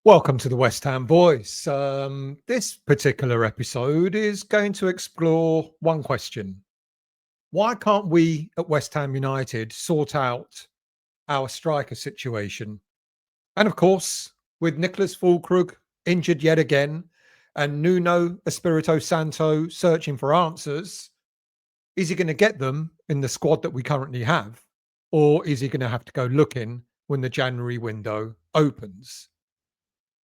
Welcome to the West Ham Voice. This particular episode is going to explore one question. Why can't we at West Ham United sort out our striker situation? And of course, with Niklas Fullkrug injured yet again and Nuno Espirito Santo searching for answers, is he going to get them in the squad that we currently have? Or is he going to have to go looking when the January window opens?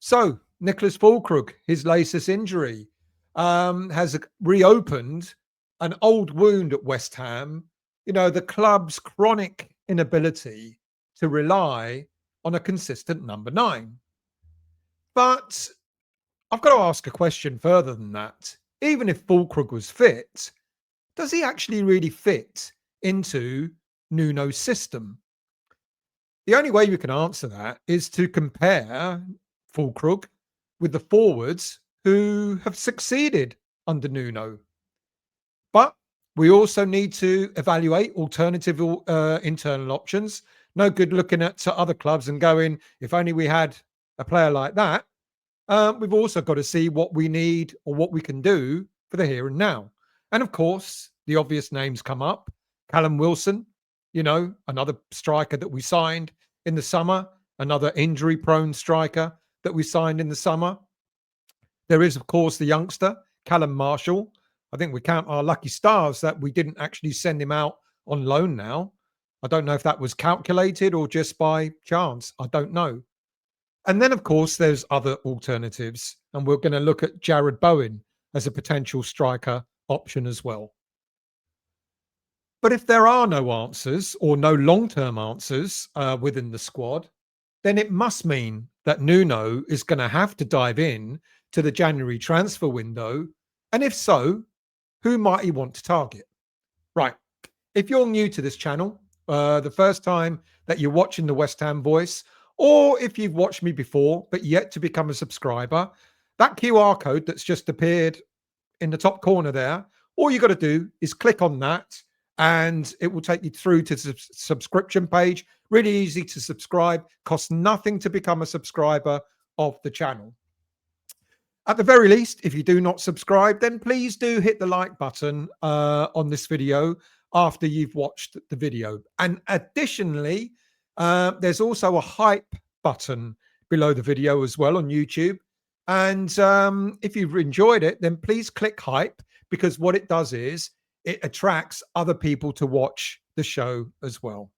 So, Niklas Fullkrug, his latest injury, has reopened an old wound at West Ham. You know, the club's chronic inability to rely on a consistent number nine. But I've got to ask a question further than that. Even if Fullkrug was fit, does he actually really fit into Nuno's system? The only way you can answer that is to compare Fullkrug with the forwards who have succeeded under Nuno. But we also need to evaluate alternative internal options. No good looking at other clubs and going, if only we had a player like that. We've also got to see what we need or what we can do for the here and now. And of course, the obvious names come up. Callum Wilson, you know, another striker that we signed in the summer, another injury-prone striker that we signed in the summer. There is, of course, the youngster, Callum Marshall. I think we count our lucky stars that we didn't actually send him out on loan now. I don't know if that was calculated or just by chance. I don't know. And then, of course, there's other alternatives. And we're going to look at Jared Bowen as a potential striker option as well. But if there are no answers or no long-term answers within the squad, then it must mean that Nuno is going to have to dive in to the January transfer window. And if so, who might he want to target? Right. If you're new to this channel, the first time that you're watching the West Ham Voice, or if you've watched me before but yet to become a subscriber, that QR code that's just appeared in the top corner there, all you got to do is click on that and it will take you through to the subscription page. Really easy to subscribe, costs nothing to become a subscriber of the channel. At the very least, if you do not subscribe, then please do hit the like button on this video after you've watched the video. And additionally, there's also a hype button below the video as well on YouTube. And if you've enjoyed it, then please click hype, because what it does is it attracts other people to watch the show as well.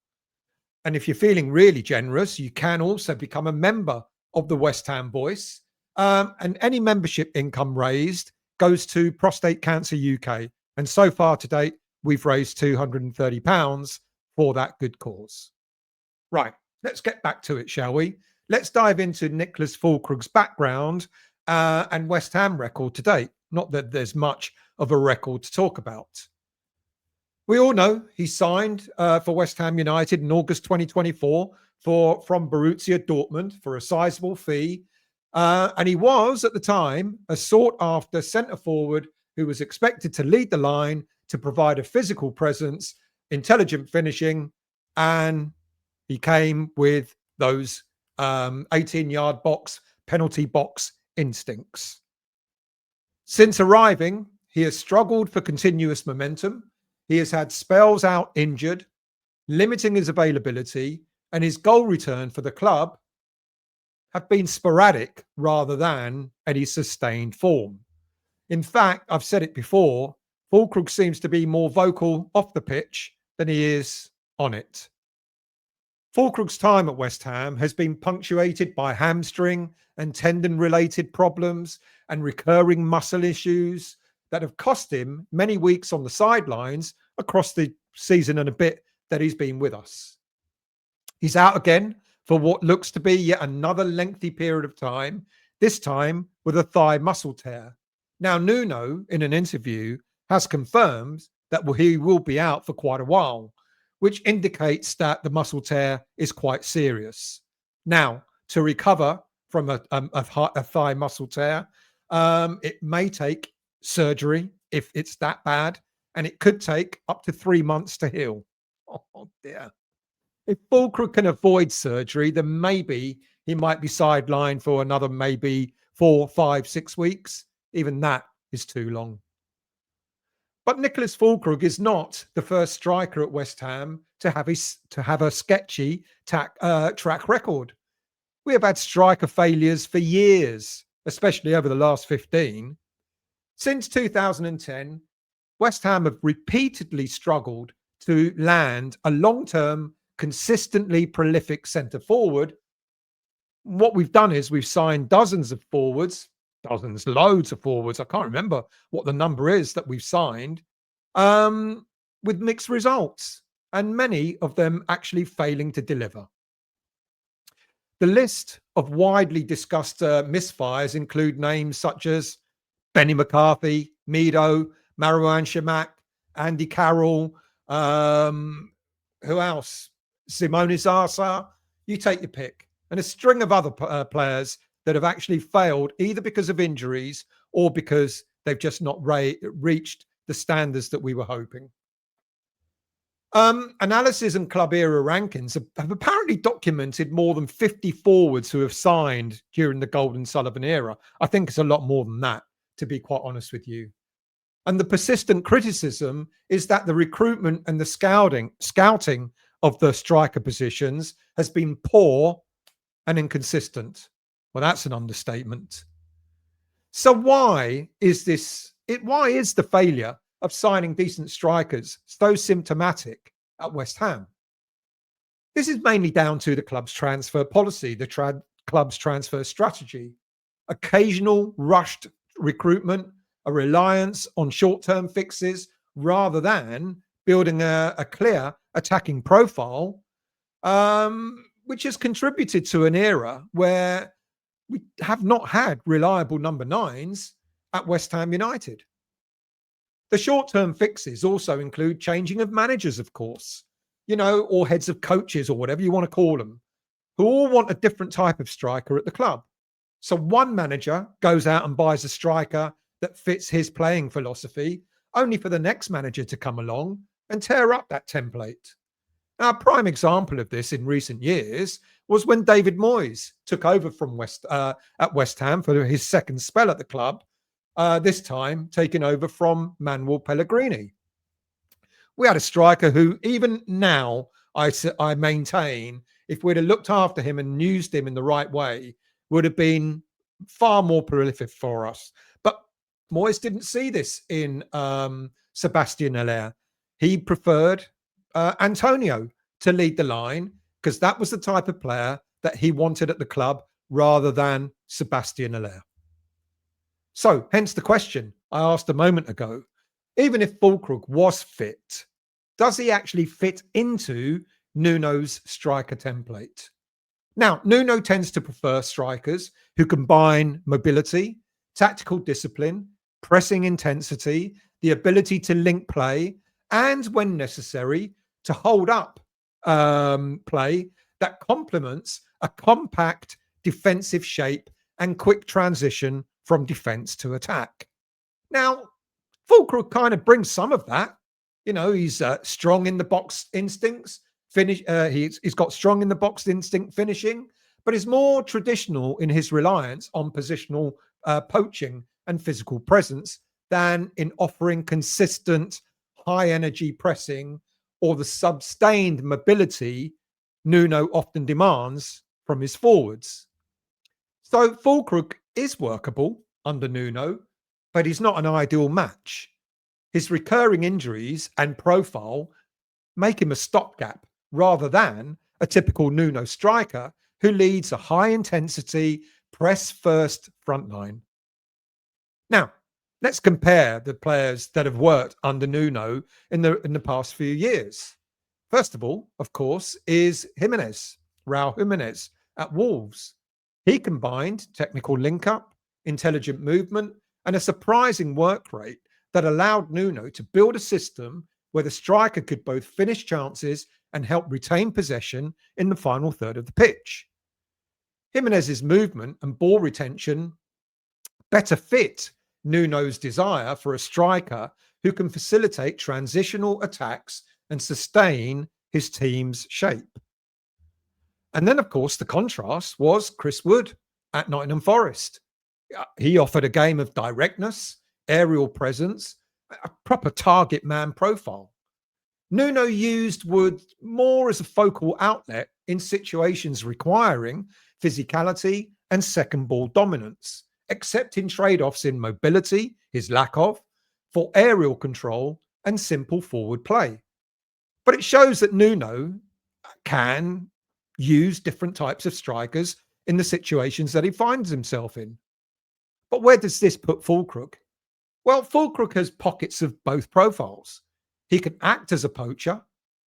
And if you're feeling really generous, you can also become a member of the West Ham Voice. And any membership income raised goes to Prostate Cancer UK. And so far to date, we've raised £230 for that good cause. Right, let's get back to it, shall we? Let's dive into Niklas Fullkrug's background and West Ham record to date. Not that there's much of a record to talk about. We all know he signed for West Ham United in August 2024 from Borussia Dortmund for a sizable fee. And he was, at the time, a sought-after centre-forward who was expected to lead the line, to provide a physical presence, intelligent finishing, and he came with those 18-yard box, penalty box instincts. Since arriving, he has struggled for continuous momentum. He has had spells out injured, limiting his availability, and his goal return for the club have been sporadic rather than any sustained form. In fact, I've said it before, Fullkrug seems to be more vocal off the pitch than he is on it. Fullkrug's time at West Ham has been punctuated by hamstring and tendon-related problems and recurring muscle issues that have cost him many weeks on the sidelines across the season and a bit that he's been with us. He's out again for what looks to be yet another lengthy period of time, this time with a thigh muscle tear. Now, Nuno, in an interview, has confirmed that he will be out for quite a while, which indicates that the muscle tear is quite serious. Now, to recover from a thigh muscle tear, it may take surgery if it's that bad, and it could take up to 3 months to heal. Oh dear. If Fullkrug can avoid surgery, then maybe he might be sidelined for another maybe 4, 5, 6 weeks. Even that is too long. But Niklas Fullkrug is not the first striker at West Ham to have a sketchy track record. We have had striker failures for years, especially over the last 15. Since 2010, West Ham have repeatedly struggled to land a long-term, consistently prolific centre forward. What we've done is we've signed dozens of forwards, loads of forwards. I can't remember what the number is that we've signed, with mixed results, and many of them actually failing to deliver. The list of widely discussed misfires include names such as Benny McCarthy, Mido, Marouane Chamakh, Andy Carroll, who else? Simone Zaza. You take your pick. And a string of other players that have actually failed either because of injuries or because they've just not reached the standards that we were hoping. Analysis and club era rankings have apparently documented more than 50 forwards who have signed during the Golden Sullivan era. I think it's a lot more than that, to be quite honest with you. And the persistent criticism is that the recruitment and the scouting of the striker positions has been poor and inconsistent. Well, that's an understatement. So why is the failure of signing decent strikers so symptomatic at West Ham? This is mainly down to the club's transfer policy, the club's transfer strategy, occasional rushed recruitment, a reliance on short-term fixes rather than building a clear attacking profile, which has contributed to an era where we have not had reliable number 9s at West Ham United. The short-term fixes also include changing of managers, of course, or heads of coaches or whatever you want to call them, who all want a different type of striker at the club. So one manager goes out and buys a striker that fits his playing philosophy, only for the next manager to come along and tear up that template. Now, a prime example of this in recent years was when David Moyes took over from at West Ham for his second spell at the club, this time taking over from Manuel Pellegrini. We had a striker who, even now, I maintain, if we'd have looked after him and used him in the right way, would have been far more prolific for us. But Moyes didn't see this in Sebastien Haller. He preferred Antonio to lead the line because that was the type of player that he wanted at the club rather than Sebastien Haller. So, hence the question I asked a moment ago. Even if Fullkrug was fit, does he actually fit into Nuno's striker template? Now, Nuno tends to prefer strikers who combine mobility, tactical discipline, pressing intensity, the ability to link play, and when necessary, to hold up play that complements a compact defensive shape and quick transition from defense to attack. Now, Fullkrug kind of brings some of that. He's strong in the box instincts. He's got strong in the box instinct finishing, but is more traditional in his reliance on positional poaching and physical presence than in offering consistent high energy pressing or the sustained mobility Nuno often demands from his forwards. So Fullkrug is workable under Nuno, but he's not an ideal match. His recurring injuries and profile make him a stopgap rather than a typical Nuno striker who leads a high-intensity, press-first front line. Now, let's compare the players that have worked under Nuno in the past few years. First of all, of course, is Raul Jimenez at Wolves. He combined technical link-up, intelligent movement, and a surprising work rate that allowed Nuno to build a system where the striker could both finish chances and help retain possession in the final third of the pitch. Jimenez's movement and ball retention better fit Nuno's desire for a striker who can facilitate transitional attacks and sustain his team's shape. And then, of course, the contrast was Chris Wood at Nottingham Forest. He offered a game of directness, aerial presence, a proper target man profile. Nuno used Wood more as a focal outlet in situations requiring physicality and second ball dominance, accepting trade offs in mobility, his lack of, for aerial control and simple forward play. But it shows that Nuno can use different types of strikers in the situations that he finds himself in. But where does this put Fullkrug? Well, Fullkrug has pockets of both profiles. He can act as a poacher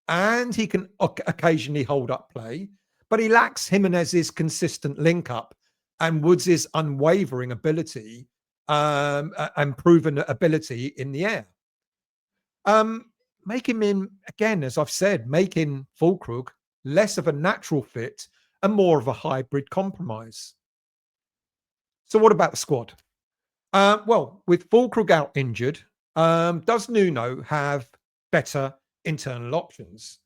and he can occasionally hold up play, but he lacks Jimenez's consistent link up and Woods' unwavering ability and proven ability in the air. Making him, again, as I've said, making Fullkrug less of a natural fit and more of a hybrid compromise. So what about the squad? Well, with Fullkrug out injured, does Nuno have better internal options?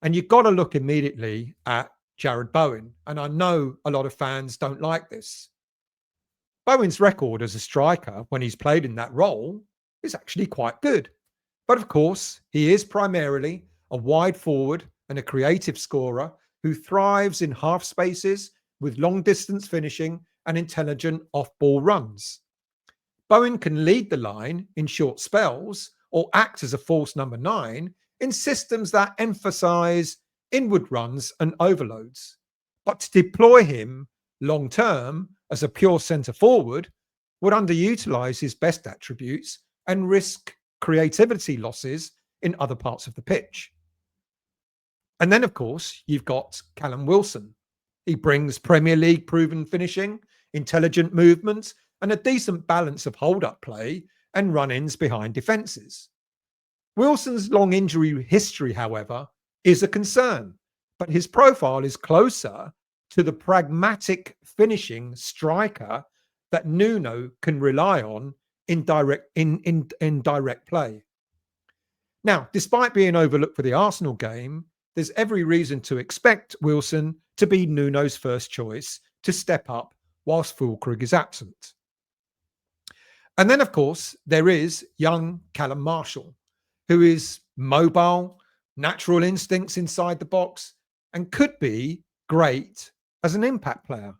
And you've got to look immediately at Jared Bowen. And I know a lot of fans don't like this. Bowen's record as a striker when he's played in that role is actually quite good. But of course, he is primarily a wide forward and a creative scorer who thrives in half spaces with long distance finishing and intelligent off-ball runs. Bowen can lead the line in short spells or act as a false number 9 in systems that emphasize inward runs and overloads. But to deploy him long term as a pure centre forward would underutilize his best attributes and risk creativity losses in other parts of the pitch. And then, of course, you've got Callum Wilson. He brings Premier League proven finishing, intelligent movement, and a decent balance of hold-up play and run-ins behind defences. Wilson's long injury history, however, is a concern, but his profile is closer to the pragmatic finishing striker that Nuno can rely on in direct play. Now, despite being overlooked for the Arsenal game, there's every reason to expect Wilson to be Nuno's first choice to step up whilst Fullkrug is absent. And then, of course, there is young Callum Marshall, who is mobile, natural instincts inside the box, and could be great as an impact player.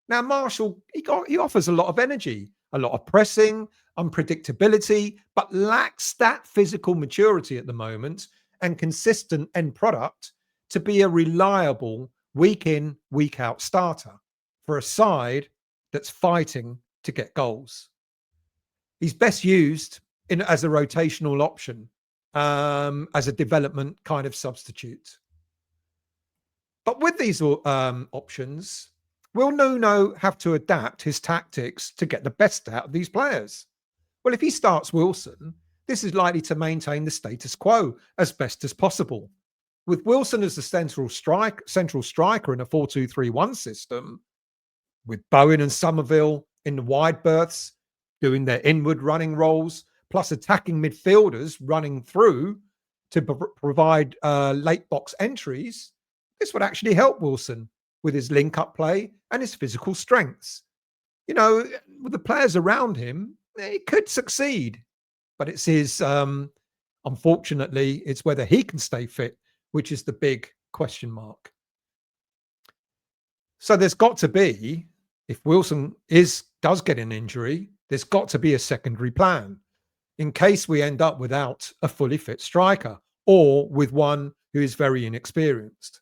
Now, Marshall, he offers a lot of energy, a lot of pressing, unpredictability, but lacks that physical maturity at the moment and consistent end product to be a reliable week in, week out starter for a side that's fighting to get goals. He's best used as a rotational option, as a development kind of substitute. But with these options, will Nuno have to adapt his tactics to get the best out of these players? Well, if he starts Wilson, this is likely to maintain the status quo as best as possible. With Wilson as the central striker in a 4-2-3-1 system, with Bowen and Somerville in the wide berths, doing their inward running roles, plus attacking midfielders running through to provide late box entries, this would actually help Wilson with his link-up play and his physical strengths. You know, with the players around him, he could succeed, but it's his, unfortunately, it's whether he can stay fit, which is the big question mark. So there's got to be, if Wilson does get an injury, there's got to be a secondary plan in case we end up without a fully fit striker or with one who is very inexperienced.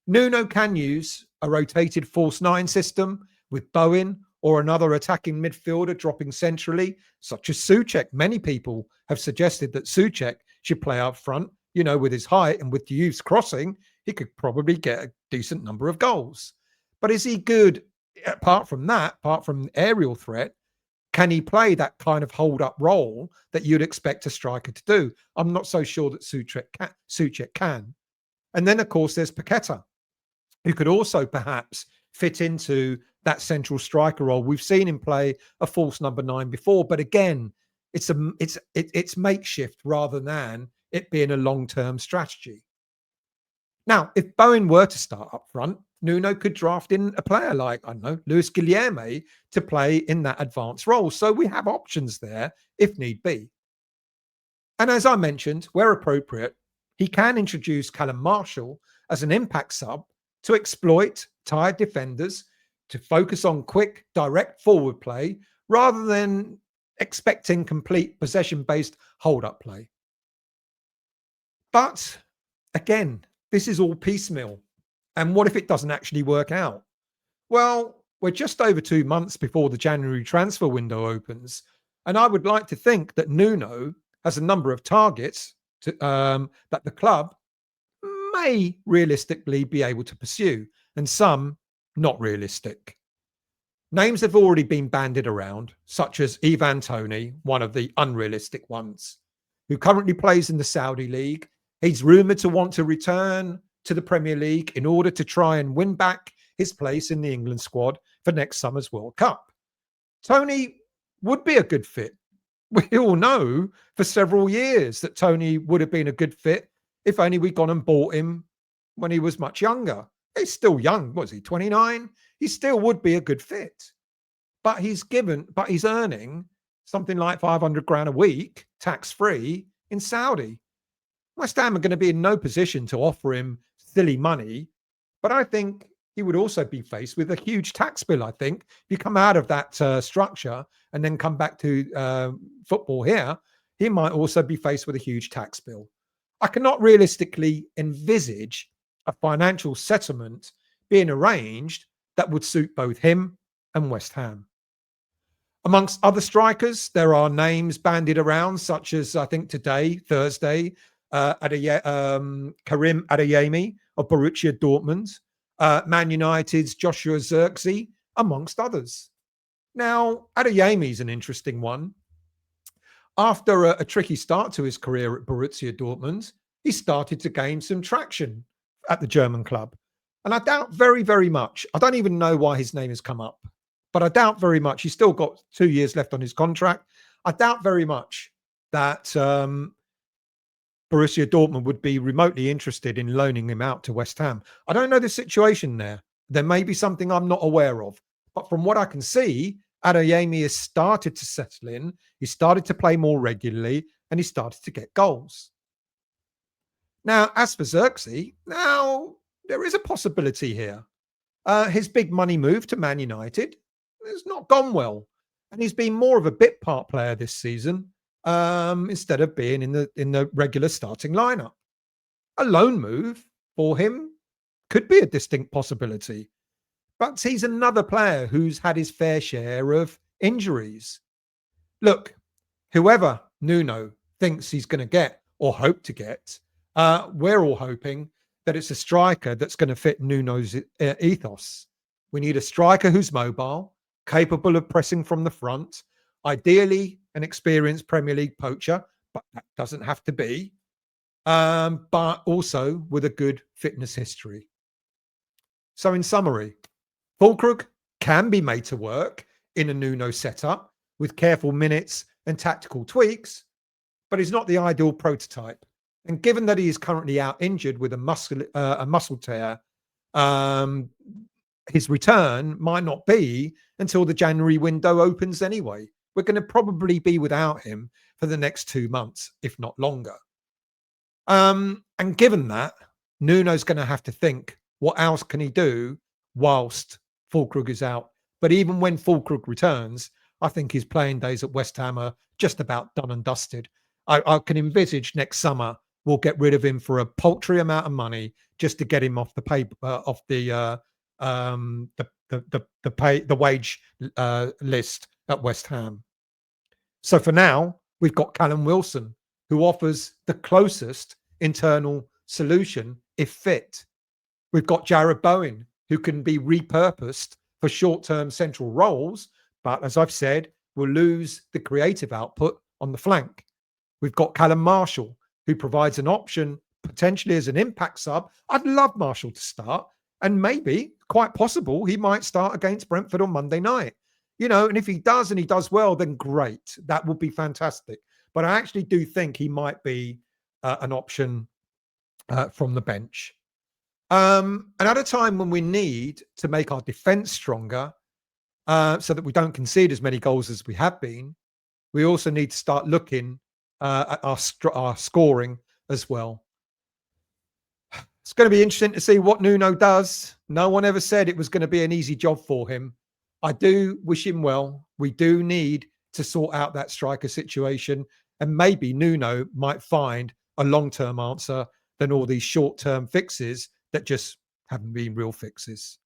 Nuno can use a rotated false 9 system with Bowen or another attacking midfielder dropping centrally, such as Souček. Many people have suggested that Souček should play up front. You know, with his height and with the youth's crossing, he could probably get a decent number of goals. But is he good, apart from that, apart from aerial threat? Can he play that kind of hold-up role that you'd expect a striker to do? I'm not so sure that Souček can. And then, of course, there's Paqueta, who could also perhaps fit into that central striker role. We've seen him play a false number 9 before, but again, it's makeshift rather than it being a long-term strategy. Now, if Bowen were to start up front, Nuno could draft in a player like, I don't know, Luis Guilherme to play in that advanced role. So we have options there if need be. And as I mentioned, where appropriate, he can introduce Callum Marshall as an impact sub to exploit tired defenders, to focus on quick, direct forward play rather than expecting complete possession based hold up play. But again, this is all piecemeal. And what if it doesn't actually work out? Well, we're just over 2 months before the January transfer window opens. And I would like to think that Nuno has a number of targets that the club may realistically be able to pursue, and some not realistic. Names have already been bandied around, such as Ivan Toney, one of the unrealistic ones, who currently plays in the Saudi League. He's rumoured to want to return to the Premier League in order to try and win back his place in the England squad for next summer's World Cup. Toney would be a good fit. We all know for several years that Toney would have been a good fit if only we'd gone and bought him when he was much younger. He's still young. Was he 29? He still would be a good fit. But he's earning something like 500 grand a week, tax free, in Saudi. West Ham are going to be in no position to offer him silly money. But I think he would also be faced with a huge tax bill. I think if you come out of that structure and then come back to football here, he might also be faced with a huge tax bill. I cannot realistically envisage a financial settlement being arranged that would suit both him and West Ham. Amongst other strikers, there are names bandied around, such as I think today, Thursday, Karim Adeyemi of Borussia Dortmund, Man United's Joshua Zirkzee, amongst others. Now, Adeyemi is an interesting one. After a tricky start to his career at Borussia Dortmund, he started to gain some traction at the German club. And I doubt very, very much, I don't even know why his name has come up, but I doubt very much, he's still got 2 years left on his contract. I doubt very much that Borussia Dortmund would be remotely interested in loaning him out to West Ham. I don't know the situation there. There may be something I'm not aware of. But from what I can see, Adeyemi has started to settle in. He started to play more regularly and he started to get goals. Now, as for Xerxes, now there is a possibility here. His big money move to Man United has not gone well. And he's been more of a bit part player this season instead of being in the regular starting lineup. A loan move for him could be a distinct possibility. But he's another player who's had his fair share of injuries. Look, whoever Nuno thinks he's going to get or hope to get, we're all hoping that it's a striker that's going to fit Nuno's ethos. We need a striker who's mobile, capable of pressing from the front, ideally an experienced Premier League poacher, but that doesn't have to be, but also with a good fitness history. So in summary, Fullkrug can be made to work in a Nuno setup with careful minutes and tactical tweaks, but he's not the ideal prototype. And given that he is currently out injured with a muscle tear, his return might not be until the January window opens anyway. We're going to probably be without him for the next 2 months, if not longer. And given that, Nuno's going to have to think, what else can he do whilst Fullkrug is out? But even when Fullkrug returns, I think his playing days at West Ham are just about done and dusted. I can envisage next summer we'll get rid of him for a paltry amount of money just to get him off the paper, off the wage list at West Ham. So for now, we've got Callum Wilson, who offers the closest internal solution if fit. We've got Jared Bowen, who can be repurposed for short-term central roles, but as I've said, will lose the creative output on the flank. We've got Callum Marshall, who provides an option potentially as an impact sub. I'd love Marshall to start, and maybe, quite possible, he might start against Brentford on Monday night. You know, and if he does and he does well, then great. That would be fantastic. But I actually do think he might be an option from the bench. And at a time when we need to make our defense stronger, so that we don't concede as many goals as we have been, we also need to start looking at our scoring as well. It's going to be interesting to see what Nuno does. No one ever said it was going to be an easy job for him. I do wish him well. We do need to sort out that striker situation, and maybe Nuno might find a long-term answer than all these short-term fixes that just haven't been real fixes.